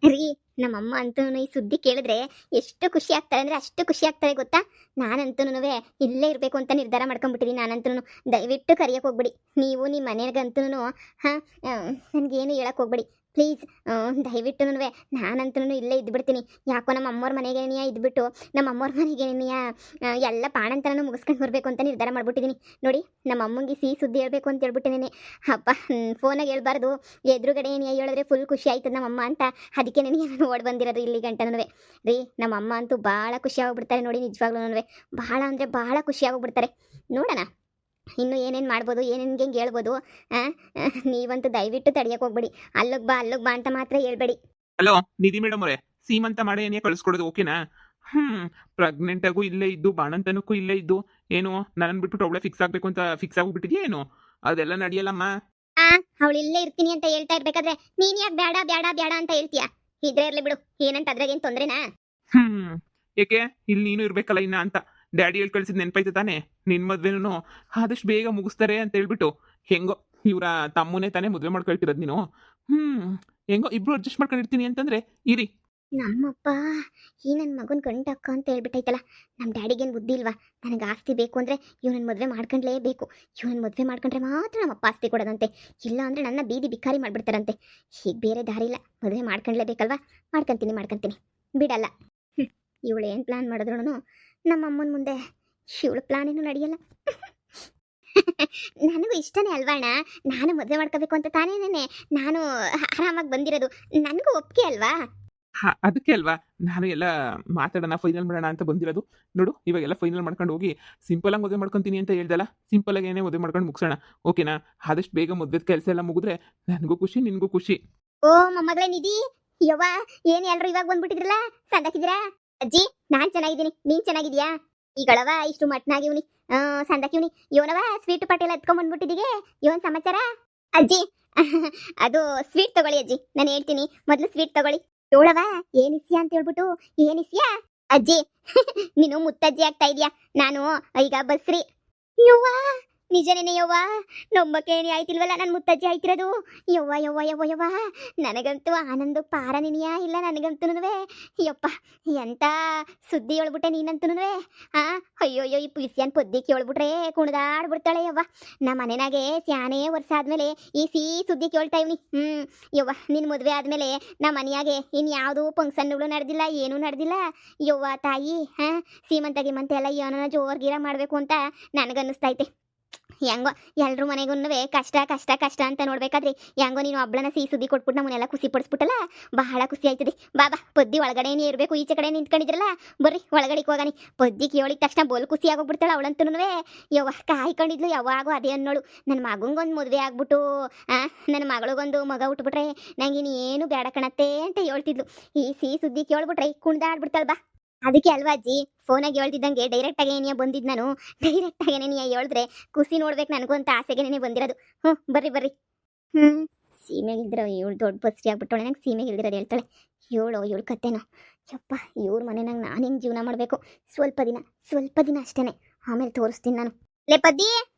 ರೀ, ನಮ್ಮಮ್ಮ ಅಂತೂ ಈ ಸುದ್ದಿ ಕೇಳಿದ್ರೆ ಎಷ್ಟು ಖುಷಿ ಆಗ್ತಾರೆ ಅಂದ್ರೆ ಅಷ್ಟು ಖುಷಿ ಆಗ್ತಾರೆ ಗೊತ್ತಾ. ನಾನಂತೂ ಇಲ್ಲೇ ಇರಬೇಕು ಅಂತ ನಿರ್ಧಾರ ಮಾಡ್ಕೊಂಡ್ಬಿಟ್ಟಿದ್ದೀನಿ. ನಾನಂತೂ ದಯವಿಟ್ಟು ಕರಿಯಕ್ಕೆ ಹೋಗ್ಬಿಡಿ. ನೀವು ನಿಮ್ಮ ಮನೆಗಂತೂ ಹಾಂ, ನನಗೇನು ಹೇಳಕ್ಕೆ ಹೋಗ್ಬೇಡಿ ಪ್ಲೀಸ್. ದಯವಿಟ್ಟು ನಾನಂತೂ ಇಲ್ಲೇ ಇದ್ಬಿಡ್ತೀನಿ. ಯಾಕೋ ನಮ್ಮ ಅಮ್ಮವ್ರ ಮನೆಗೇನೆಯ ಇದ್ಬಿಟ್ಟು ನಮ್ಮ ಅಮ್ಮವ್ರ ಮನೆಗೇನೆಯ ಎಲ್ಲ ಬಾಣಂತನೂ ಮುಗಿಸ್ಕೊಂಡು ಬರಬೇಕು ಅಂತ ನಿರ್ಧಾರ ಮಾಡ್ಬಿಟ್ಟಿದ್ದೀನಿ. ನೋಡಿ, ನಮ್ಮ ಅಮ್ಮಂಗೆ ಸಿಹಿ ಸುದ್ದಿ ಹೇಳ್ಬೇಕು ಅಂತ ಹೇಳ್ಬಿಟ್ಟಿದ್ದೀನಿ. ಅಪ್ಪ, ಫೋನಾಗ ಹೇಳ್ಬಾರ್ದು, ಎದುರುಗಡೆ ಏನಿಯ ಹೇಳಿದ್ರೆ ಫುಲ್ ಖುಷಿ ಆಯ್ತದ ನಮ್ಮಮ್ಮ ಅಂತ. ಅದಕ್ಕೆ ನಾನು ಓಡ್ ಬಂದಿರೋದು ಇಲ್ಲಿ ಗಂಟನೂ. ರೀ, ನಮ್ಮ ಅಮ್ಮ ಅಂತೂ ಭಾಳ ಖುಷಿ ಆಗ್ಬಿಡ್ತಾರೆ ನೋಡಿ, ನಿಜವಾಗ್ಲೂ ಭಾಳ ಅಂದರೆ ಭಾಳ ಖುಷಿ ಆಗ್ಬಿಡ್ತಾರೆ. ನೋಡೋಣ ಇನ್ನು ಏನೇನು ಮಾಡ್ಬೋದು, ಏನೇನು ಹೆಂಗೆ ಹೇಳ್ಬೋದು. ನೀವಂತೂ ದಯವಿಟ್ಟು ತಡಿಯಕ್ಕೆ ಹೋಗ್ಬೇಡಿ. ಅಲ್ಲೋಗ್ ಬಾ ಅಂತ ಮಾತ್ರ ಹೇಳ್ಬೇಡಿ. ಹಲೋ ನಿಧಿ ಮೇಡಮ್ ಅವರೇ, ಸೀಮಂತ ಮಾಡಿ ಏನೇ ಕಳಿಸ್ಕೊಡೋದು ಓಕೆನಾ? ಪ್ರೆಗ್ನೆಂಟ್ ಆಗು ಇಲ್ಲೇ ಇದ್ದು, ಬಾಣಂತನಕ್ಕೂ ಇಲ್ಲೇ ಇದ್ದು, ಏನು ನನ್ನ ಬಿಟ್ಬಿಟ್ಟು ಅವಳೆ ಫಿಕ್ಸ್ ಆಗಬೇಕು ಅಂತ ಫಿಕ್ಸ್ ಆಗ್ಬಿಟ್ಟಿದ್ಯಾ ಏನು? ಅದೆಲ್ಲ ನಡೆಯಲ್ಲಮ್ಮ. ಅವಳು ಇಲ್ಲೇ ಇರ್ತೀನಿ ಅಂತ ಹೇಳ್ತಾ ಇರ್ಬೇಕಾದ್ರೆ ನೀನ್ ಯಾಕೆ ಬೇಡ ಬೇಡ ಬೇಡ ಅಂತ ಹೇಳ್ತೀಯಾ? ಇದ್ರೆ ಇರ್ಲಿ ಬಿಡು, ಏನಂತ ಅದ್ರಾಗೇನು ತೊಂದ್ರೆನಾ? ಏಕೆ ಇಲ್ಲಿ ನೀನು ಇರ್ಬೇಕಲ್ಲ ಇನ್ನ ಅಂತ ಡ್ಯಾಡಿ ಹೇಳಿ ಕಳ್ಸಿದ್ ನೆನಪೈತೆ ತಾನೆ? ನಿನ್ ಮದ್ವೆನೂ ಆದಷ್ಟು ಬೇಗ ಮುಗಿಸ್ತಾರೆ ಅಂತ ಹೇಳ್ಬಿಟ್ಟು ಹೆಂಗೋ ಇವರ ತಮ್ಮನೇ ತಾನೇ ಮದುವೆ ಮಾಡ್ಕೊಳ್ತಿರೋದು ನೀನು. ಹೆಂಗೋ ಇಬ್ರು ಅಡ್ಜಸ್ಟ್ ಮಾಡ್ಕೊಂಡಿರ್ತೀನಿ ಅಂತಂದ್ರೆ ಇರಿ. ನಮ್ಮಪ್ಪ ಈ ನನ್ನ ಮಗನ ಗಂಟಕ್ಕ ಅಂತ ಹೇಳ್ಬಿಟ್ಟೈತಲ್ಲ. ನಮ್ಮ ಡ್ಯಾಡಿಗೇನು ಬುದ್ಧಿ ಇಲ್ವಾ? ನನಗೆ ಆಸ್ತಿ ಬೇಕು ಅಂದರೆ ಇವನನ್ನ ಮದುವೆ ಮಾಡ್ಕೊಂಡ್ಲೇಬೇಕು. ಇವನನ್ನ ಮದುವೆ ಮಾಡ್ಕೊಂಡ್ರೆ ಮಾತ್ರ ನಮ್ಮಪ್ಪ ಆಸ್ತಿ ಕೊಡೋದಂತೆ. ಇಲ್ಲ ಅಂದರೆ ನನ್ನ ಬೀದಿ ಬಿಕ್ಕಾರಿ ಮಾಡಿಬಿಡ್ತಾರಂತೆ. ಹೀಗೆ ಬೇರೆ ದಾರಿ ಇಲ್ಲ, ಮದುವೆ ಮಾಡ್ಕೊಂಡ್ಲೇಬೇಕಲ್ವಾ? ಮಾಡ್ಕೊತೀನಿ ಬಿಡಲ್ಲ. ಇವಳು ಏನು ಪ್ಲ್ಯಾನ್ ಮಾಡಿದ್ರು ನಮ್ಮ ಅಮ್ಮನ ಮುಂದೆ ಇವಳು ಪ್ಲ್ಯಾನ್ ಏನೂ ನಡೆಯಲ್ಲ. ನನಗೂ ಇಷ್ಟನೇ ಅಲ್ವಾಣ, ನಾನು ಮದುವೆ ಮಾಡ್ಕೋಬೇಕು ಅಂತ ತಾನೇನೆ ನಾನು ಆರಾಮಾಗಿ ಬಂದಿರೋದು. ನನಗೂ ಒಪ್ಪಿಗೆ ಅಲ್ವಾ? ಅದಕ್ಕೆ ಅಲ್ವಾ ನಾನು ಎಲ್ಲ ಮಾತಾಡೋಣ, ಫೈನಲ್ ಮಾಡೋಣ ಅಂತ ಬಂದಿರೋದು. ನೋಡು, ಇವಾಗೆಲ್ಲ ಫೈನಲ್ ಮಾಡ್ಕೊಂಡು ಹೋಗಿ ಸಿಂಪಲ್ ಆಗಿ ಮದುವೆ ಮಾಡ್ಕೊತೀನಿ ಅಂತ ಹೇಳ್ದಲ್ಲ, ಸಿಂಪಲ್ ಆಗಿ ಏನೇ ಮದುವೆ ಮಾಡ್ಕೊಂಡು ಮುಗಿಸೋಣ ಓಕೆನಾ? ಆದಷ್ಟು ಬೇಗ ಮದುವೆ ಕೆಲಸ ಎಲ್ಲ ಮುಗಿದ್ರೆ ನನಗೂ ಖುಷಿ, ನಿನಗೂ ಖುಷಿ. ಓ ಮೊಮ್ಮಗಳೇ ನಿಧಿ, ಯವ್ವ ಏನು ಎಲ್ಲರೂ ಇವಾಗ ಬಂದ್ಬಿಟ್ಟಿದ್ರಲ್ಲ, ಸಂದಾಕಿದ್ದೀರಾ? ಅಜ್ಜಿ, ನಾನ್ ಚೆನ್ನಾಗಿದ್ದೀನಿ, ನೀನ್ ಚೆನ್ನಾಗಿದ್ಯಾ? ಈಗಳವ ಇಷ್ಟು ಮಟ್ನಾಗಿವ್ನಿ, ಸಂದಾಕಿವ್ನಿ. ಇವನವ ಸ್ವೀಟ್ ಪಟೇಲ್ ಎತ್ಕೊಂಡ್ಬಂದ್ಬಿಟ್ಟಿದ್ದೀಗೆ, ಇವನ್ ಸಮಾಚಾರ? ಅಜ್ಜಿ ಅದು ಸ್ವೀಟ್ ತಗೊಳ್ಳಿ ಅಜ್ಜಿ, ನಾನು ಹೇಳ್ತೀನಿ, ಮೊದಲು ಸ್ವೀಟ್ ತಗೊಳ್ಳಿ. ಇವಳವ ಏನಿಸ್ಯಾ ಅಂತ ಹೇಳ್ಬಿಟ್ಟು, ಏನಿಸ್ಯಾ ಅಜ್ಜಿ? ನೀನು ಮುತ್ತಜ್ಜಿ ಆಗ್ತಾ ಇದೀಯಾ, ನಾನು ಈಗ ಬಸ್ರಿ. ಯವ್ವ ನಿಜನೇನೆ ಯವ್ವ, ನೊಂಬಕ್ಕೇನೆ ಆಯ್ತಿಲ್ವಲ್ಲ ನನ್ನ ಮುತ್ತಜ್ಜಿ ಆಯ್ತಿರೋದು. ಯವ್ವ ಯವ್ವ ಯವ್ವ ಯವ್ವ, ನನಗಂತೂ ಆನಂದ ಪಾರ ನಿನಿಯಾ ಇಲ್ಲ. ನನಗಂತೂ ಯಪ್ಪ ಎಂತ ಸುದ್ದಿ ಹೇಳ್ಬಿಟ್ಟೆ ನೀನಂತೂ. ಅಯ್ಯೋ ಈ ಪಿಸಿಯನ್ ಪೊದ್ದಿಕ್ಕೆ ಹೇಳ್ಬಿಟ್ರೆ ಕುಣಿದಾಡ್ಬಿಡ್ತಾಳೆ ಯವ್ವ. ನಮ್ಮ ಮನೆನಾಗೆ ಸ್ಯಾನೇ ವರ್ಷ ಆದ್ಮೇಲೆ ಈ ಸುದ್ದಿ ಕೇಳ್ತಾ ಇವ್ನಿ. ಯವ್ವ ನಿನ್ನ ಮದುವೆ ಆದ್ಮೇಲೆ ನಮ್ಮ ಮನೆಯಾಗೆ ಇನ್ಯಾವುದೂ ಫಂಕ್ಷನ್ಗಳು ನಡೆದಿಲ್ಲ, ಏನೂ ನಡೆದಿಲ್ಲ ಯವ್ವ ತಾಯಿ. ಸೀಮಂತ ಗಿಮಂತ ಎಲ್ಲ ಏನೋ ಜೋರ್ಗೀರ ಮಾಡಬೇಕು ಅಂತ ನನಗನ್ನಿಸ್ತೈತೆ. ಹೆಂಗೋ ಎಲ್ರ ಮನೆಗೂ ಕಷ್ಟ ಕಷ್ಟ ಕಷ್ಟ ಅಂತ ನೋಡ್ಬೇಕಾದ್ರಿ ಹೆಂಗೋ ನೀನು ಒಬ್ಳನ ಸಿಹಿ ಸುದ್ದಿ ಕೊಟ್ಬಿಟ್ಟು ನಮ್ಮನ್ನೆಲ್ಲ ಖುಷಿ ಪಡಿಸ್ಬಿಟ್ಟಲ್ಲ, ಬಹಳ ಖುಷಿ ಆಯ್ತದೆ. ಬಾಬಾ ಪೊದ್ದಿ ಒಳಗಡೆನೇ ಇರಬೇಕು, ಈಚೆ ಕಡೆ ನಿಂತ್ಕೊಂಡಿದ್ರಲ್ಲ, ಬರ್ರಿ ಒಳಗಡೆ ಹೋಗಾನಿ. ಪೊದ್ದಿ ಕೇಳಿದ ತಕ್ಷಣ ಬೋಲ್ ಖುಷಿ ಆಗೋಗ್ಬಿಡ್ತಾಳೆ ಅವಳಂತೂ. ಯವ್ವ ಕಾಯ್ಕೊಂಡಿದ್ಲು ಯಾವಾಗೂ ಅದೇ ಅನ್ನೋಳು, ನನ್ನ ಮಗಂಗೊಂದು ಮದುವೆ ಆಗ್ಬಿಟ್ಟು ನನ್ನ ಮಗಳಿಗೊಂದು ಮಗ ಹುಟ್ಬಿಟ್ರೆ ನಂಗೆ ಏನು ಬೇಡ ಕಣತ್ತೆ ಅಂತ ಹೇಳ್ತಿದ್ಲು. ಈ ಸಿಹಿ ಸುದ್ದಿ ಕೇಳ್ಬಿಟ್ರೆ ಕುಣ್ದಾಡ್ಬಿಡ್ತಾಳೆ ಬಾ. ಅದಕ್ಕೆ ಅಲ್ವಾ ಅಜ್ಜಿ ಫೋನಾಗಿ ಹೇಳ್ತಿದ್ದಂಗೆ ಡೈರೆಕ್ಟಾಗಿ ಏನಿಯ ಬಂದಿದ್ದು ನಾನು. ಡೈರೆಕ್ಟಾಗಿ ಏನಿಯ ಹೇಳಿದ್ರೆ ಖುಷಿ ನೋಡ್ಬೇಕು ನನಗೂ ಅಂತ ಆಸೆಗೆ ಬಂದಿರೋದು. ಬರ್ರಿ. ಸೀಮೆಗಿಲ್ದಿರೋ ಇವಳು ದೊಡ್ಡ ಬಸ್ರಿ ಆಗ್ಬಿಟ್ಟವಳೆ, ನಂಗೆ ಸೀಮೆಗಿಲ್ದಿರೋದು ಹೇಳ್ತಾಳೆ. ಇವಳು ಕತ್ತೇನೋ. ಯಪ್ಪ ಇವ್ರ ಮನೆನಾಗ ನಾನು ಹೆಂಗೆ ಜೀವನ ಮಾಡಬೇಕು? ಸ್ವಲ್ಪ ದಿನ ಅಷ್ಟೇ, ಆಮೇಲೆ ತೋರಿಸ್ತೀನಿ ನಾನು. ಲೇ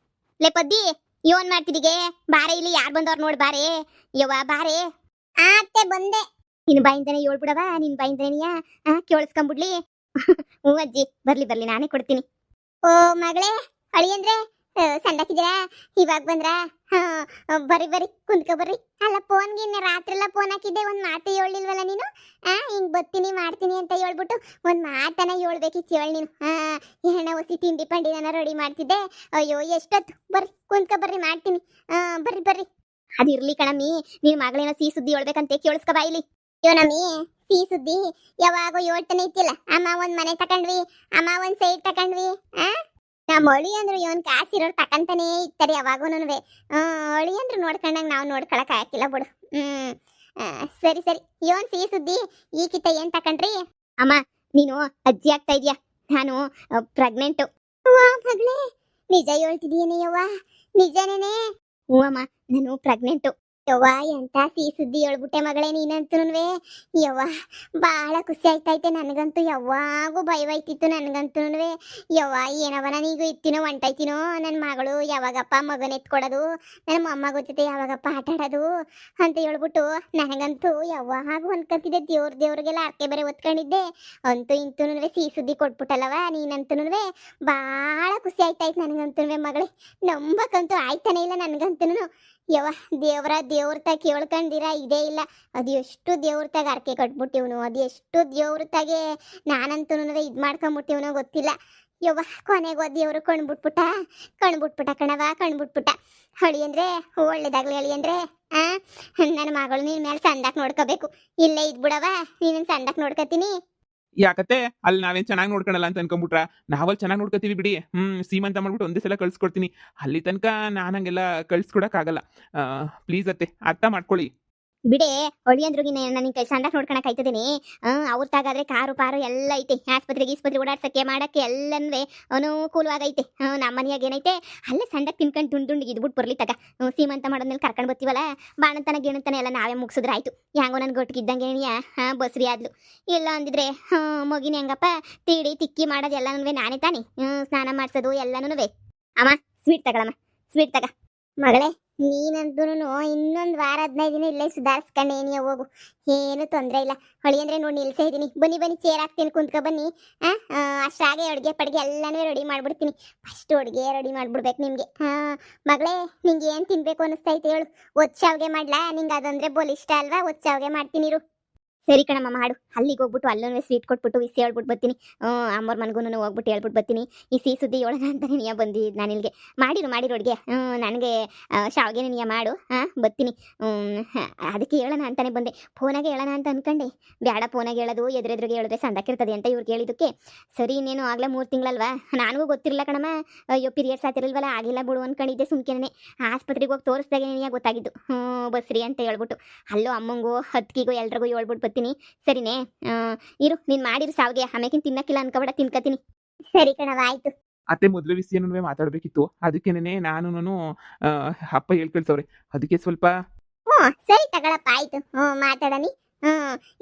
ಪದ್ದಿ ಇವನ್ ಮಾಡ್ತಿದ್ದೀಗೆ? ಬಾರೆ ಇಲ್ಲಿ, ಯಾರು ಬಂದವ್ರು ನೋಡಿ ಬಾರೆ. ಯವ್ವ ಬಾರೆ. ಅತ್ತೆ ಬಂದೆ. ನಿನ್ನ ಬಾಯಿಂದನೇ ಹೇಳ್ಬಿಡವ, ನಿನ್ನ ಬಾಯಿಂದನೇನಿಯಾ ಕೇಳಿಸ್ಕೊಂಬಿಡ್ಲಿ. ಹ್ಞೂ ಅಜ್ಜಿ, ಬರ್ಲಿ ನಾನೇ ಕೊಡ್ತೀನಿ. ಓ ಮಗಳೇ, ಅಳಿಯಂದ್ರೆ ಸಂಡಾಕಿದ್ದೀರಾ? ಇವಾಗ ಬಂದ್ರ? ಬರ್ರಿ ಕುಂತ್ಕೊ ಬರ್ರಿ. ಅಲ್ಲ ಫೋನ್ಗೆ ರಾತ್ರಿ ಎಲ್ಲ ಫೋನ್ ಹಾಕಿದ್ದೆ, ಒಂದು ಮಾತು ಹೇಳಿಲ್ವಲ್ಲ ನೀನು? ಹಿಂಗೆ ಬರ್ತೀನಿ ಮಾಡ್ತೀನಿ ಅಂತ ಹೇಳ್ಬಿಟ್ಟು ಒಂದು ಮಾತನ್ನ ಹೇಳ್ಬೇಕಿತ್ತು ಹೇಳಿ ನೀನು. ಏನ ಹೊಸಿ ತಿಂಡಿ ಪಂಡಿನ ರೆಡಿ ಮಾಡ್ತಿದ್ದೆ. ಅಯ್ಯೋ ಎಷ್ಟೊತ್ತು, ಬರ್ರಿ ಕುಂತ್ಕೊ ಬರ್ರಿ ಮಾಡ್ತೀನಿ. ಬರ್ರಿ ಅದಿರ್ಲಿ ಕಣಮ್ಮಿ, ನಿನ್ನ ಮಗಳೇನೋ ಸಿಹಿ ಸುದ್ದಿ ಹೇಳ್ಬೇಕಂತೆ, ಕೇಳಿಸ್ಕೊ ಬಾಯಿಲಿ. ನಮ್ಮಿ ಸಿಹಿ ಸುದ್ದಿ ಯಾವಾಗೋ ಹೇಳ್ತಾನೆ ಇತ್ತಿಲ್ಲ. ಅಮ್ಮ ಒಂದ್ ಮನೆ ತಕೊಂಡ್ವಿ, ಅಮ್ಮ ಒಂದ್ ಸೈಡ್ ತಕೊಂಡ್ವಿ. ನಮ್ಮ ಅಳಿ ಅಂದ್ರು ಇವನ್ ಕಾಸಿರೋರು ತಕಂತಾನೆ ಇರ್ತಾರೆ ಯಾವಾಗೂನುವೆ. ಅಳಿ ಅಂದ್ರು ನೋಡ್ಕೊಂಡಂಗ ನಾವು ನೋಡ್ಕೊಳಕ್ ಹಾಕಿಲ್ಲ ಬಿಡು. ಸರಿ ಇವನ್ ಸಿಹಿ ಸುದ್ದಿ ಈಕಿತ ಏನ್ ತಕೊಂಡ್ರಿ? ಅಮ್ಮ ನೀನು ಅಜ್ಜಿ ಆಗ್ತಾ ಇದೀಯಾ, ನಾನು ಪ್ರೆಗ್ನೆಂಟು. ಮಗಳೇ ನಿಜ ಹೇಳ್ತಿದೀಯನೇ ಯವ್ವ? ನಿಜನೇನೆ? ಹ್ಞೂ ಅಮ್ಮ, ನಾನು ಪ್ರೆಗ್ನೆಂಟು. ಯವ್ವ ಎಂತ ಸಿಹಿ ಸುದ್ದಿ ಹೇಳ್ಬಿಟ್ಟೆ ಮಗಳೇ ನೀನಂತೂನುವೆ. ಯವ್ವ ಬಾಳ ಖುಷಿ ಆಯ್ತೈತೆ ನನಗಂತೂ. ಯಾವಾಗೂ ಭಯವಾಯ್ತಿತ್ತು ನನಗಂತೂನುವೆ. ಯವ್ವ ಏನವ ನಾನೀಗ ಇತ್ತಿನೋ ಹೊಂಟೈತಿನೋ ನನ್ನ ಮಗಳು ಯಾವಾಗಪ್ಪ ಮಗನ ಎತ್ಕೊಡೋದು, ನನ್ನ ಮೊಮ್ಮಗ ಜೊತೆ ಯಾವಾಗಪ್ಪ ಆಟ ಆಡೋದು ಅಂತ ಹೇಳ್ಬಿಟ್ಟು ನನಗಂತೂ ಯಾವಾಗೂ ಅನ್ಕೊಂತಿದ್ದೆ. ದೇವ್ರಿಗೆಲ್ಲ ಅರ್ಕೆ ಬೇರೆ ಒತ್ಕೊಂಡಿದ್ದೆ. ಅಂತೂ ಇಂತೂನುವೆ ಸಿಹಿ ಸುದ್ದಿ ಕೊಟ್ಬಿಟ್ಟಲ್ಲವ ನೀನಂತೂನುವೆ. ಬಾಳ ಖುಷಿ ಆಯ್ತಾಯ್ತು ನನಗಂತೂನುವೆ ಮಗಳೇ. ನಂಬಕ್ಕಂತೂ ಆಯ್ತಾನೆ ಇಲ್ಲ ನನಗಂತೂ. ಯವ್ವ ದೇವ್ರ ತಾಗ ಕೇಳ್ಕೊಂಡಿರ ಇದೇ ಇಲ್ಲ. ಅದು ಎಷ್ಟು ದೇವ್ರ ತಾಗ ಅರ್ಕೆ ಕಟ್ಬಿಟ್ಟಿವ್ನು, ಅದು ಎಷ್ಟು ದೇವ್ರ ತಾಗೆ ನಾನಂತೂ ಇದು ಮಾಡ್ಕೊಂಬಿಟ್ಟಿವ್ನೋ ಗೊತ್ತಿಲ್ಲ. ಯವ್ವ ಕೊನೆಗೂ ದೇವ್ರು ಕಣ್ಬಿಟ್ಬಿಟ್ಟ ಕಣವ. ಹಳಿ ಅಂದ್ರೆ ಒಳ್ಳೇದಾಗ್ಲಿ ಹೇಳಿ ಅಂದ್ರೆ ನನ್ನ ಮಗಳು ನಿನ್ ಮೇಲೆ ಸಂದಾಕ್ ನೋಡ್ಕೋಬೇಕು. ಇಲ್ಲೇ ಇದ್ಬಿಡವ ನೀನ್ ಸಂದಾಕ್ ನೋಡ್ಕೋತೀನಿ. ಯಾಕತ್ತೆ ಅಲ್ಲಿ ನಾವೇನ್ ಚೆನ್ನಾಗಿ ನೋಡ್ಕೊಳಲ್ಲ ಅಂತ ಅನ್ಕೊಂಡ್ಬಿಟ್ರ? ನಾವಲ್ಲಿ ಚೆನ್ನಾಗಿ ನೋಡ್ಕೊತೀವಿ ಬಿಡಿ. ಸೀಮಂತ ಮಾಡ್ಬಿಟ್ಟು ಒಂದೇ ಸಲ ಕಳ್ಸ್ಕೊಡ್ತೀನಿ. ಅಲ್ಲಿ ತನಕ ನಾನು ಹಂಗೆಲ್ಲ ಕಳ್ಸ್ಕೊಡಕ್ ಆಗಲ್ಲ. ಪ್ಲೀಸ್ ಅತ್ತೆ ಅರ್ಥ ಮಾಡ್ಕೊಳ್ಳಿ. ಬಿಡೆ ಹೊಳಿ ಅಂದ್ರೂ ನನಗೆ ಕೈ ಸಂದಾಕ್ ನೋಡ್ಕೊಳಕ್ ಆಯ್ತದೇನಿ. ಅವ್ರ ತಾಗಾದ್ರೆ ಕಾರು ಪಾರು ಎಲ್ಲ ಐತೆ. ಆಸ್ಪತ್ರೆ ಓಡಾಡ್ಸಕ್ಕೆ ಮಾಡಕ್ಕೆ ಎಲ್ಲನೂ ಅನುಕೂಲವಾಗೈತೆ. ನಮ್ಮ ಮನೆಯಾಗ ಏನೈತೆ ಅಲ್ಲೇ ಸಂಡಕ್ ತಿನ್ಕೊಂಡು ದುಂಡು ಇದ್ಬಿಟ್ಟು ಬರ್ಲಿ ತಗ. ಸೀಮಂತ ಮಾಡೋದ್ಮೇಲೆ ಕರ್ಕೊಂಡು ಬರ್ತೀವಲ್ಲ, ಬಾಣಂತನ ಗೇಣಂತನ ಎಲ್ಲ ನಾವೇ ಮುಗಿಸಿದ್ರೆ ಆಯ್ತು. ಹೆಂಗೋ ನನ್ ಗೊಟ್ಟಿಗಿದ್ದಂಗೆ ಬಸ್ರಿ ಆದ್ಲು. ಇಲ್ಲ ಅಂದಿದ್ರೆ ಮಗಿನ ಹೆಂಗಪ್ಪ ತೀಡಿ ತಿಕ್ಕಿ ಮಾಡೋದು ಎಲ್ಲನೂ ನಾನೇ ತಾನೆ. ಸ್ನಾನ ಮಾಡ್ಸೋದು ಎಲ್ಲನೂ. ಅಮ್ಮ ಸ್ವೀಟ್ ತಗೊಳಮ್ಮ, ಸ್ವೀಟ್ ತಗ ಮಗಳೇ. ನೀನಂತೂ ಇನ್ನೊಂದು ವಾರ 15 ದಿನ ಇಲ್ಲೇ ಸುಧಾರಿಸ್ಕೊಂಡೇನಿಯ ಹೋಗು, ಏನು ತೊಂದರೆ ಇಲ್ಲ. ಹೊಳಿ ಅಂದ್ರೆ ನೋಡಿ ನಿಲ್ಸೇ ಇದ್ದೀನಿ. ಬನ್ನಿ ಚೇರ್ ಹಾಕ್ತೀನಿ, ಕುಂತ್ಕೊ ಬನ್ನಿ. ಅಷ್ಟಾಗೆ ಅಡುಗೆ ಪಡ್ಗೆ ಎಲ್ಲನೂ ರೆಡಿ ಮಾಡ್ಬಿಡ್ತೀನಿ. ಫಸ್ಟ್ ಅಡುಗೆ ರೆಡಿ ಮಾಡ್ಬಿಡ್ಬೇಕು ನಿಮಗೆ. ಮಗಳೇ ನಿಂಗೆ ಏನು ತಿನ್ಬೇಕು ಅನ್ನಿಸ್ತೈತೆ ಹೇಳು. ಒತ್ತು ಶಾವಿಗೆ ಮಾಡ್ಲಾ? ನಿಂಗೆ ಅದಂದ್ರೆ ಬೋಲ್ ಇಷ್ಟ ಅಲ್ವಾ? ಒತ್ತು ಶಾವಿಗೆ ಮಾಡ್ತೀನಿ ಇರು. ಸರಿ ಕಣಮ್ಮ ಮಾಡು. ಅಲ್ಲಿಗೆ ಹೋಗ್ಬಿಟ್ಟು ಅಲ್ಲೂ ಸ್ವೀಟ್ ಕೊಟ್ಬಿಟ್ಟು ವಿಸಿ ಹೇಳ್ಬಿಟ್ಟು ಬರ್ತೀನಿ. ಅಮ್ಮವ್ರ ಮನೆಗೂ ಹೋಗ್ಬಿಟ್ಟು ಹೇಳ್ಬಿಟ್ಟು ಬರ್ತೀನಿ. ಈ ಸಿಹಿ ಸುದ್ದಿ ಹೇಳೋಣ ಅಂತಾನೆ ನೀಯ ಬಂದಿದ್ದು ನಾನು ಇಲ್ಲಿಗೆ. ಮಾಡಿರು ಅಡುಗೆ. ನನಗೆ ಶಾವಿಗೆನ ನೀಯ ಮಾಡು. ಬರ್ತೀನಿ. ಅದಕ್ಕೆ ಹೇಳೋಣ ಅಂತಾನೆ ಬಂದೆ. ಫೋನಾಗೆ ಹೇಳೋಣ ಅಂತ ಅನ್ಕೊಂಡೆ. ಬೇಡ ಫೋನಾಗೆ ಹೇಳೋದು ಎದುರೆದುರಿಗೆ ಹೇಳಿದ್ರೆ ಸಂದಾಕಿರ್ತದೆ ಅಂತ ಇವ್ರಿಗೆ ಹೇಳಿದ್ದಕ್ಕೆ ಸರಿ. ಇನ್ನೇನು ಆಗಲೇ 3 ತಿಂಗಳಲ್ವಾ, ನನಗೂ ಗೊತ್ತಿರಲಿಲ್ಲ ಕಣಮ್ಮ. ಅಯ್ಯೋ ಪೀರಿಯಡ್ಸ್ ಆಗ್ತಿರಲ್ವಲ್ಲ, ಆಗಿಲ್ಲ ಬಿಡು ಅಂದ್ಕೊಂಡಿದ್ದೆ ಸುಮ್ಕೆನೆ. ಆಸ್ಪತ್ರೆಗೆ ಹೋಗಿ ತೋರಿಸ್ದಾಗೆ ನೀಯ ಗೊತ್ತಾಗಿದ್ದು. ಬಸ್ರಿ ಅಂತ ಹೇಳ್ಬಿಟ್ಟು ಅಲ್ಲೋ ಅಮ್ಮಂಗೂ ಹತ್ಕಿಗೂ ಎಲ್ರಿಗೂ ಹೇಳ್ಬಿಟ್ಟು ಬರ್ತೀನಿ. ಸರಿನೇ? ಇರು ನೀನ್ ಮಾಡಿರು ಸಾವಿಗೆ. ಆಮೇಕಿನ್ ತಿನ್ನಕ್ಕಿಲ್ಲ ಅನ್ಕೋಬೇಡ, ತಿನ್ಕತೀನಿ. ಸರಿ ಕಣವ ಆಯ್ತು. ಅತ್ತೆ ಮದುವೆ ವಿಷಯನೂ ಮಾತಾಡ್ಬೇಕಿತ್ತು. ಅದಕ್ಕೇನೆ ನಾನು ಅಪ್ಪ ಹೇಳ್ಕಳ್ಸವ್ರೆ. ಅದಕ್ಕೆ ಸ್ವಲ್ಪ ಸರಿ ತಗೊಳಪ್ಪ ಆಯ್ತು. ಮಾತಾಡನಿ.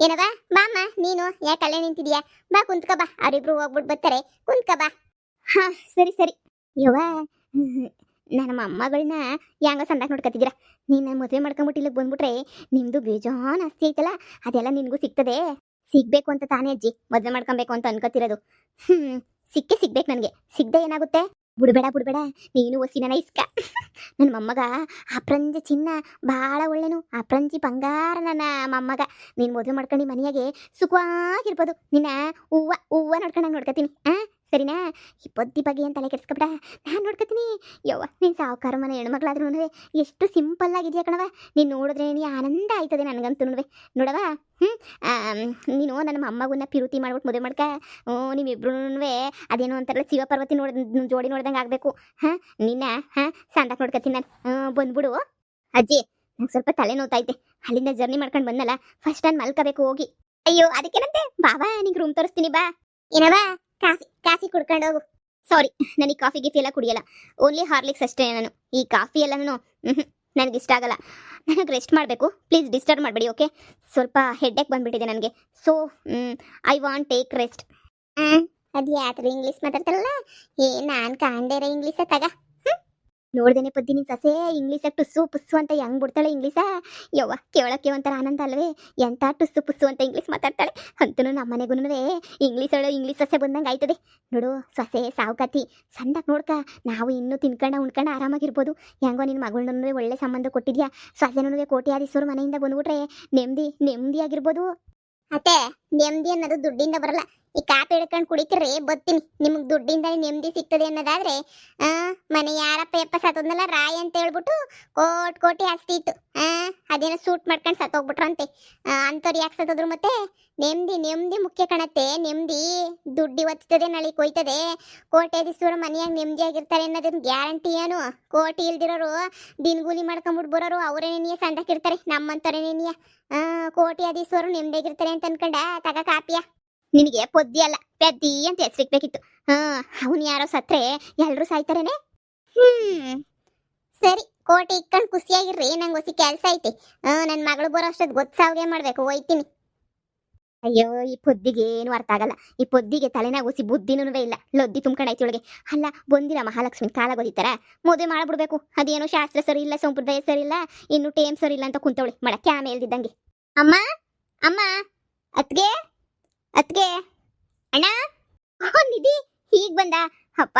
ಏನವ ಬಾಮ್ಮ ನೀನು ಯಾಕೆ ಅಲ್ಲೇ ನಿಂತಿದ್ಯಾ? ಬಾ ಕುಂತ್ಕ ಬಾ. ಅವರಿಬ್ರು ಹೋಗ್ಬಿಟ್ಟು ಬರ್ತಾರೆ, ಕುಂತ್ಕ ಬಾ. ಸರಿ ಯವ್ವ ನನ್ನ ಮೊಮ್ಮಗಳನ್ನ ಹೆಂಗ ಸಂದಾಕ್ ನೋಡ್ಕೊತಿದ್ದೀರಾ? ನೀನು ಮದುವೆ ಮಾಡ್ಕೊಂಬಿಟ್ಟು ಇಲ್ಲಿಗೆ ಬಂದ್ಬಿಟ್ರೆ ನಿಮ್ದು ಬೇಜಾನ್ ಆಸ್ತಿ ಐತಲ್ಲ, ಅದೆಲ್ಲ ನಿನಗೂ ಸಿಗ್ತದೆ. ಸಿಗ್ಬೇಕು ಅಂತ ತಾನೇ ಅಜ್ಜಿ ಮದುವೆ ಮಾಡ್ಕೊಬೇಕು ಅಂತ ಅನ್ಕೋತಿರೋದು. ಸಿಗ್ಬೇಕು ನನಗೆ. ಸಿಗದೆ ಏನಾಗುತ್ತೆ? ಬಿಡ್ಬೇಡ ನೀನು ಒಸಿನ ಇಸ್ಕ. ನನ್ನ ಮೊಮ್ಮಗ ಅಪ್ರಂಜಿ ಚಿನ್ನ ಭಾಳ ಒಳ್ಳೆನು, ಅಪ್ರಂಜಿ ಬಂಗಾರ ನನ್ನ ಮೊಮ್ಮಗ. ನೀನು ಮದುವೆ ಮಾಡ್ಕೊಂಡು ಮನೆಯಾಗೆ ಸುಖವಾಗಿರ್ಬೋದು. ನಿನ್ನ ಹೂವ ನೋಡ್ಕೊಂಡಂಗೆ ನೋಡ್ಕೊತೀನಿ. ಸರಿನಾ? ಈ ಪದ್ದಿ ಬಗ್ಗೆ ಏನು ತಲೆ ಕೆಡ್ಸ್ಕೊಬೇಡ, ನಾನು ನೋಡ್ಕೊತೀನಿ. ಯವ್ವ ನೀನು ಸಾವುಕಾರ ಮನೆ ಹೆಣ್ಮಕ್ಳಾದ್ರೂ ಎಷ್ಟು ಸಿಂಪಲ್ ಆಗಿದೆಯಾ ಕಣವ. ನೀನು ನೋಡಿದ್ರೆ ನೀ ಆನಂದ ಆಯ್ತದೆ ನನಗಂತೂ ನೋಡವ. ನೀನು ನನ್ನ ಮೊಮ್ಮಗನ್ನ ಪಿರುತಿ ಮಾಡ್ಬಿಟ್ಟು ಮದುವೆ ಮಾಡ್ಕ. ನಿಮ್ಮಿಬ್ರು ಅದೇನೋ ಅಂತಾರಲ್ಲ ಶಿವಪಾರ್ವತಿ ಜೋಡಿ ನೋಡ್ದಂಗೆ ಆಗಬೇಕು. ನಿನ್ನ ಸಂದಾಕ್ ನೋಡ್ಕೊತೀನಿ ನಾನು. ಬಂದ್ಬಿಡು ಅಜ್ಜಿ. ನಂಗೆ ಸ್ವಲ್ಪ ತಲೆ ನೋಯ್ತೈತೆ. ಅಲ್ಲಿಂದ ಜರ್ನಿ ಮಾಡ್ಕೊಂಡು ಬಂದಲ್ಲ, ಫಸ್ಟ್ ನಾನು ಮಲ್ಕೋಬೇಕು ಹೋಗಿ. ಅಯ್ಯೋ ಅದಕ್ಕೇನಂತೆ ಬಾಬಾ, ನಿಂಗೆ ರೂಮ್ ತೋರಿಸ್ತೀನಿ ಬಾ. ಏನವ ಕಾಫಿ ಕುಡ್ಕೊಂಡು ಹೋಗು. ಸಾರಿ, ನನಗೆ ಕಾಫಿ ಗಿಫಿ ಎಲ್ಲ ಕುಡಿಯಲ್ಲ. ಓನ್ಲಿ ಹಾರ್ಲಿಕ್ಸ್ ಅಷ್ಟೇ ನಾನು. ಈ ಕಾಫಿ ಎಲ್ಲನೂ ನನಗೆ ಇಷ್ಟ ಆಗಲ್ಲ. ನನಗೆ ರೆಸ್ಟ್ ಮಾಡಬೇಕು. ಪ್ಲೀಸ್ ಡಿಸ್ಟರ್ಬ್ ಮಾಡಬೇಡಿ, ಓಕೆ? ಸ್ವಲ್ಪ ಹೆಡ್ಡೇಕ್ ಬಂದುಬಿಟ್ಟಿದೆ ನನಗೆ. So I want take rest. ಅದು ಯಾತ್ರ ಇಂಗ್ಲೀಷ್ ಮಾತಾಡ್ತಾರಲ್ಲ, ನಾನು ಕಾಂಡೇರ ಇಂಗ್ಲೀಷ ತಗ. ನೋಡ್ದೇನೆ ಪದ್ದಿ ನಿನ್ ಸಸೆ ಇಂಗ್ಲೀಷ ಟುಸ್ಸು ಪುಸ್ಸು ಅಂತ ಹೆಂಗ್ ಬಿಡ್ತಾಳೆ ಇಂಗ್ಲೀಷ. ಯವ್ವ ಕೇಳಕ್ಕೆ ಒಂಥರ ಆನಂದ ಅಲ್ವೇ? ಎಂತ ಟುಸ್ಸು ಪುಸ್ಸು ಅಂತ ಇಂಗ್ಲೀಷ್ ಮಾತಾಡ್ತಾಳೆ. ಅಂತೂ ನಮ್ಮ ಮನೆಗೂ ಇಂಗ್ಲೀಷ್ ಸೊಸೆ ಬಂದಂಗೆ ಆಯ್ತದೆ ನೋಡು. ಸೊಸೆ ಸಾವುಕಾತಿ ಸಂದಾಕ್ ನೋಡ್ಕ. ನಾವು ಇನ್ನೂ ತಿನ್ಕೊಂಡು ಆರಾಮಾಗಿರ್ಬೋದು. ಹೆಂಗೋ ನಿನ್ನ ಮಗಳನ್ನೂ ಒಳ್ಳೆ ಸಂಬಂಧ ಕೊಟ್ಟಿದ್ಯಾ. ಸೊಸೆನೂ ಕೋಟ್ಯಾಧೀಶ್ವರ ಮನೆಯಿಂದ ಬಂದ್ಬಿಟ್ರೆ ನೆಮ್ಮದಿಯಾಗಿರ್ಬೋದು. ಅತ್ತೆ ನೆಮ್ಮದಿ ಅನ್ನೋದು ದುಡ್ಡಿಂದ ಬರಲ್ಲ. ಈ ಕಾಪಿ ಹಿಡ್ಕೊಂಡು ಕುಡಿತಿರ್ರಿ ಬರ್ತೀನಿ. ನಿಮ್ಗೆ ದುಡ್ಡಿಂದ ನೆಮ್ಮದಿ ಸಿಗ್ತದೆ ಅನ್ನೋದಾದ್ರೆ ಮನೆ ಯಾರಪ್ಪ ಯಪ್ಪ ಸತ್ತೋದ್ನಲ್ಲ ರಾಯ್ ಅಂತ ಹೇಳ್ಬಿಟ್ಟು ಕೋಟಿ ಆಸ್ತಿ ಇತ್ತು. ಅದೇನೋ ಸೂಟ್ ಮಾಡ್ಕೊಂಡು ಸತ್ತೋಗ್ಬಿಟ್ರಂತೆ. ಅಂಥವ್ರು ಯಾಕೆ ಸತ್ತೋದ್ರು? ಮತ್ತೆ ನೆಮ್ಮದಿ ಮುಖ್ಯ ಕಣತ್ತೆ. ನೆಮ್ಮದಿ ದುಡ್ಡು ಇವತ್ತಿದೆ ನಾಳೆ ಕೊಯ್ತದೆ. ಕೋಟ್ಯಾಧೀಶ್ವರ ಮನೆಯಾಗ ನೆಮ್ಮದಿಯಾಗಿರ್ತಾರೆ ಅನ್ನೋದನ್ನ ಗ್ಯಾರಂಟಿ ಏನು? ಕೋಟಿ ಇಲ್ದಿರೋರು ದಿನಗೂಲಿ ಮಾಡ್ಕೊಂಬಿಟ್ಟು ಬರೋರು ಅವರೇನೇನಿಯ ಸಂದಕ್ಕಿರ್ತಾರೆ. ನಮ್ಮಂತರೇನೇನಿಯ ಕೋಟ್ಯಾಧೀಶ್ವರು ನೆಮ್ಮದಿಯಾಗಿರ್ತಾರೆ ಅಂತ ಅನ್ಕೊಂಡ ತಗ ಕಾಪಿಯ. ನಿನಗೆ ಪೊದ್ದಿ ಅಲ್ಲ ಪೆದ್ದಿ ಅಂತ ಹೆಸರಿಕ್ಬೇಕಿತ್ತು. ಅವನು ಯಾರೋ ಸತ್ರೆ ಎಲ್ಲರೂ ಸಾಯ್ತಾರೇನೆ. ಸರಿ ಕೋಟಿ ಇಟ್ಕೊಂಡು ಖುಷಿಯಾಗಿರ್ರಿ, ನಂಗೆ ಹೊಸಿ ಕೆಲಸ ಐತಿ. ನನ್ನ ಮಗಳು ಬರೋ ಅಷ್ಟೊತ್ತು ಗೊತ್ತಾವ್ಗೆ ಮಾಡ್ಬೇಕು, ಹೋಯ್ತೀನಿ. ಅಯ್ಯೋ, ಈ ಪೊದ್ದಿಗೆ ಏನು ಅರ್ಥ ಆಗಲ್ಲ. ಈ ಪೊದ್ದಿಗೆ ತಲೆನಾಗ ಹೊಸಿ ಬುದ್ಧಿನೂ ಇಲ್ಲ, ಲೊದ್ದಿ ತುಂಬ್ಕೊಂಡೈತಿ ಒಳಗೆ. ಅಲ್ಲ, ಬಂದಿರ ಮಹಾಲಕ್ಷ್ಮಿ ಕಾಲ ಗೊದಿತಾರ, ಮದುವೆ ಮಾಡ್ಬಿಡ್ಬೇಕು. ಅದೇನೋ ಶಾಸ್ತ್ರ ಸರಿ ಇಲ್ಲ, ಸಂಪ್ರದಾಯ ಸರಿ ಇಲ್ಲ, ಇನ್ನು ಟೇಮ್ ಸರಿ ಇಲ್ಲ ಅಂತ ಕುಂತವಳಿ ಮಡಕ್ಕೆ ಆಮೇಲೆ ಇಲ್ದಿದ್ದಂಗೆ. ಅಮ್ಮ, ಅಮ್ಮ, ಅತ್ಗೆ, ಅತ್ಗೆ, ಅಣ್ಣ, ನಿಧಿ ಹೀಗ್ ಬಂದ. ಅಪ್ಪ,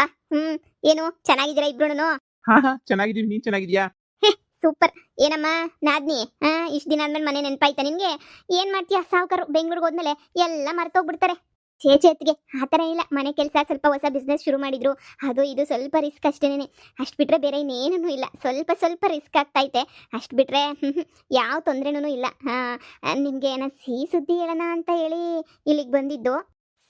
ಏನು ಚೆನ್ನಾಗಿದ್ದೀರಾ ಇಬ್ರುನು? ಹಾ ಹಾ, ಚೆನ್ನಾಗಿದೀವಿ. ನೀನ್ ಚೆನ್ನಾಗಿದ್ಯಾ? ಸೂಪರ್. ಏನಮ್ಮ ನಾದ್ನಿ, ಇಷ್ಟು ದಿನ ಆದ್ಮೇಲೆ ಮನೆ ನೆನಪಾಯ್ತಾ ನಿನ್ಗೆ? ಏನ್ ಮಾಡ್ತೀಯ, ಸಾವುಕಾರು ಬೆಂಗಳೂರಿಗೆ ಹೋದ್ಮೇಲೆ ಎಲ್ಲ ಮರ್ತೋಗ್ಬಿಡ್ತಾರೆ. ಚೇಚೆತ್ಗೆ ಆ ಥರ ಇಲ್ಲ, ಮನೆ ಕೆಲಸ, ಸ್ವಲ್ಪ ಹೊಸ ಬಿಸ್ನೆಸ್ ಶುರು ಮಾಡಿದ್ರು, ಅದು ಇದು ಸ್ವಲ್ಪ ರಿಸ್ಕ್ ಅಷ್ಟೇನೆ. ಅಷ್ಟು ಬಿಟ್ರೆ ಬೇರೆ ಇನ್ನೇನೂ ಇಲ್ಲ. ಸ್ವಲ್ಪ ಸ್ವಲ್ಪ ರಿಸ್ಕ್ ಆಗ್ತೈತೆ, ಅಷ್ಟು ಬಿಟ್ರೆ ಯಾವ ತೊಂದರೆನೂ ಇಲ್ಲ. ನಿಮಗೆ ಏನೋ ಸಿಹಿ ಸುದ್ದಿ ಹೇಳೋಣ ಅಂತ ಹೇಳಿ ಇಲ್ಲಿಗೆ ಬಂದಿದ್ದು.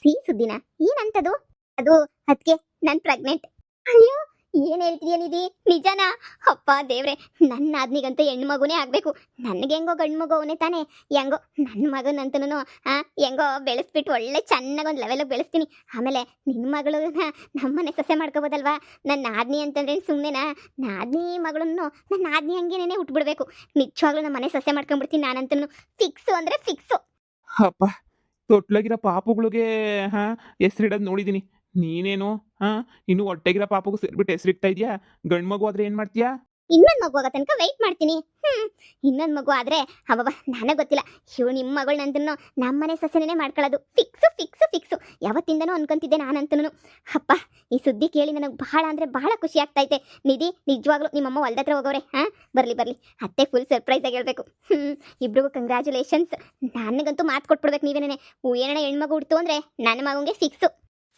ಸಿಹಿ ಸುದ್ದಿನ? ಏನಂತದು? ಅದು ಅದಕ್ಕೆ ನಾನು ಪ್ರೆಗ್ನೆಂಟ್. ಅಯ್ಯೋ, ಏನ್ ಹೇಳ್ತೀಯ ನಿಧಿ, ನಿಜನಾ? ಅಪ್ಪ ದೇವ್ರೆ, ನನ್ನ ಆದ್ನಿಗಂತೂ ಹೆಣ್ಣು ಮಗುನೇ ಆಗ್ಬೇಕು. ನನಗೆ ಹೆಂಗೋ ಗಂಡು ಮಗು ಅವನೇ ತಾನೆ, ಹೆಂಗೋ ನನ್ನ ಮಗನಂತನೂ ಹೆಂಗೋ ಬೆಳೆಸ್ಬಿಟ್ಟು ಒಳ್ಳೆ ಚೆನ್ನಾಗಿ ಒಂದು ಲೆವೆಲಿಗೆ ಬೆಳೆಸ್ತೀನಿ. ಆಮೇಲೆ ನಿನ್ನ ಮಗಳನ್ನ ನಮ್ಮನೆ ಸೊಸೆ ಮಾಡ್ಕೋಬೋದಲ್ವಾ? ನನ್ನ ಆದ್ನಿ ಅಂತಂದ್ರೆ ಸುಮ್ಮನೆನಾ? ನಾದ್ನಿ ಮಗಳನ್ನು ನನ್ನ ಆದ್ನಿ ಹಂಗೇನೇ ಹುಟ್ಬಿಡ್ಬೇಕು. ನಿಜವಾಗ್ಲೂ ನಮ್ಮ ಮನೆ ಸೊಸೆ ಮಾಡ್ಕೊಂಡ್ಬಿಡ್ತೀನಿ ನಾನಂತೂ. ಫಿಕ್ಸು ಅಂದ್ರೆ ಫಿಕ್ಸು. ಅಪ್ಪ, ತೊಟ್ಲಾಗಿರೋ ಪಾಪುಗಳಿಗೆ ಹೆಸರಿಡೋದು ನೋಡಿದೀನಿ. ನೀನೇನು ಇನ್ನು ಹೊಟ್ಟೆಗಿರೋ ಪಾಪಗೂ ಸೇರ್ಬಿಟ್ಟು ಹೆಸರಿಡ್ತಾ ಇದೀಯಾ? ಗಂಡು ಮಗು ಆದ್ರೆ ಏನ್ ಮಾಡ್ತೀಯಾ? ಇನ್ನೊಂದು ಮಗು ಆಗೋ ತನಕ ವೆಯ್ಟ್ ಮಾಡ್ತೀನಿ. ಇನ್ನೊಂದು ಮಗು ಆದ್ರೆ ಅಬ್ಬಬ್ಬ, ನನಗೆ ಗೊತ್ತಿಲ್ಲ. ಇವ್ರು ನಿಮ್ಮ ಮಗಳನ್ನಂತೂ ನಮ್ಮನೆ ಸೊಸೆನೇ ಮಾಡ್ಕೊಳ್ಳೋದು ಫಿಕ್ಸು ಫಿಕ್ಸು ಫಿಕ್ಸು. ಯಾವತ್ತಿಂದನೂ ಅನ್ಕೊಂತಿದ್ದೆ ನಾನಂತೂ. ಅಪ್ಪ, ಈ ಸುದ್ದಿ ಕೇಳಿ ನನಗೆ ಬಹಳ ಅಂದ್ರೆ ಬಹಳ ಖುಷಿ ಆಗ್ತೈತೆ. ನಿಧಿ, ನಿಜವಾಗ್ಲೂ ನಿಮ್ಮಮ್ಮ ಹೊಲ್ದತ್ರ ಹೋಗೋರೆ. ಬರ್ಲಿ ಬರ್ಲಿ, ಅತ್ತೆ ಫುಲ್ ಸರ್ಪ್ರೈಸ್ ಆಗಿರ್ಬೇಕು. ಇಬ್ರಿಗೂ ಕಂಗ್ರ್ಯಾಚುಲೇಷನ್ಸ್. ನನಗಂತೂ ಮಾತು ಕೊಟ್ಬಿಡ್ಬೇಕು ನೀವೇನೇ. ಏನಣ್ಣ ಹೆಣ್ಮಗು ಹುಡ್ತು ಅಂದ್ರೆ ನನ್ನ ಮಗುಂಗೆ ಫಿಕ್ಸು.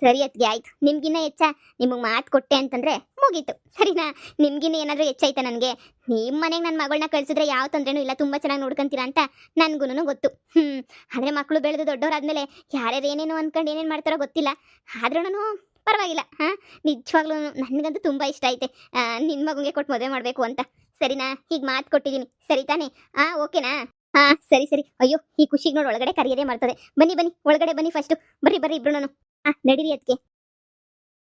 ಸರಿ ಅತ್ಗೆ, ಆಯ್ತು. ನಿಮ್ಗಿನ್ನ ಹೆಚ್ಚ, ನಿಮಗೆ ಮಾತು ಕೊಟ್ಟೆ ಅಂತಂದ್ರೆ ಮುಗೀತು, ಸರಿನಾ? ನಿಮ್ಗಿನ್ನ ಏನಾದರೂ ಹೆಚ್ಚಾಯ್ತಾ ನನಗೆ? ನಿಮ್ಮ ಮನೆಗೆ ನನ್ನ ಮಗಳನ್ನ ಕಳ್ಸಿದ್ರೆ ಯಾವ ತೊಂದರೆನೂ ಇಲ್ಲ, ತುಂಬ ಚೆನ್ನಾಗಿ ನೋಡ್ಕೊಂತೀರಾ ಅಂತ ನನಗೂ ಗೊತ್ತು. ಆದರೆ ಮಕ್ಕಳು ಬೆಳೆದು ದೊಡ್ಡವರಾದ್ಮೇಲೆ ಯಾರ್ಯಾರು ಏನೇನೋ ಅನ್ಕೊಂಡು ಏನೇನು ಮಾಡ್ತಾರೋ ಗೊತ್ತಿಲ್ಲ. ಆದ್ರೂ ಪರವಾಗಿಲ್ಲ. ನಿಜವಾಗ್ಲೂ ನನಗಂತೂ ತುಂಬ ಇಷ್ಟ ಐತೆ ನಿನ್ನ ಮಗುಗೆ ಕೊಟ್ಟು ಮದುವೆ ಮಾಡಬೇಕು ಅಂತ. ಸರಿನಾ? ಹೀಗೆ ಮಾತು ಕೊಟ್ಟಿದ್ದೀನಿ, ಸರಿ ತಾನೇ? ಓಕೆನಾ? ಸರಿ ಸರಿ. ಅಯ್ಯೋ, ಈ ಖುಷಿಗೆ ನೋಡಿ ಒಳಗಡೆ ಕರಿಯದೇ ಮಾಡ್ತದೆ. ಬನ್ನಿ ಬನ್ನಿ, ಒಳಗಡೆ ಬನ್ನಿ ಫಸ್ಟು. ಬರ್ರಿ ಬರ್ರಿ ಇಬ್ರು. ನಡೀರಿ ಅದಕ್ಕೆ.